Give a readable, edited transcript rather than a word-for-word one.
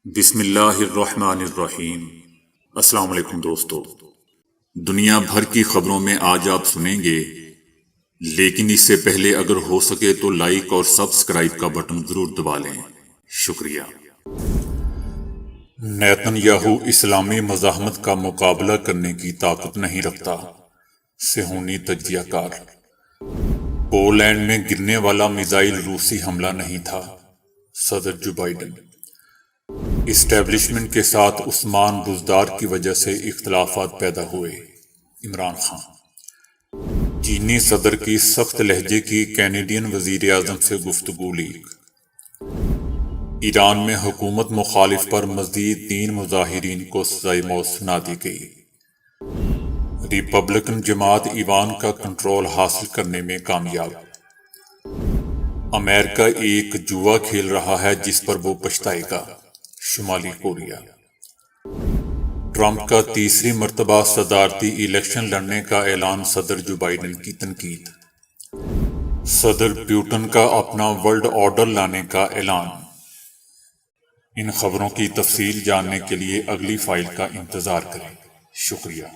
بسم اللہ الرحمن الرحیم۔ السلام علیکم دوستو، دنیا بھر کی خبروں میں آج آپ سنیں گے، لیکن اس سے پہلے اگر ہو سکے تو لائک اور سبسکرائب کا بٹن ضرور دبا لیں، شکریہ۔ نیتن یاہو اسلامی مزاحمت کا مقابلہ کرنے کی طاقت نہیں رکھتا، صہیونی تجزیہ کار۔ پولینڈ میں گرنے والا میزائل روسی حملہ نہیں تھا، صدر جو بائیڈن۔ اسٹیبلشمنٹ کے ساتھ عثمان بزدار کی وجہ سے اختلافات پیدا ہوئے، عمران خان۔ چینی صدر کی سخت لہجے کی کینیڈین وزیر اعظم سے گفتگو لیک۔ ایران میں حکومت مخالف پر مزید 3 مظاہرین کو سزائے موت سنا دی گئی۔ ریپبلکن جماعت ایوان کا کنٹرول حاصل کرنے میں کامیاب۔ امریکہ ایک جوا کھیل رہا ہے جس پر وہ پچھتائے گا، شمالی کوریا۔ ٹرمپ کا تیسری مرتبہ صدارتی الیکشن لڑنے کا اعلان، صدر جو بائیڈن کی تنقید۔ صدر پوٹن کا اپنا ورلڈ آرڈر لانے کا اعلان۔ ان خبروں کی تفصیل جاننے کے لیے اگلی فائل کا انتظار کریں، شکریہ۔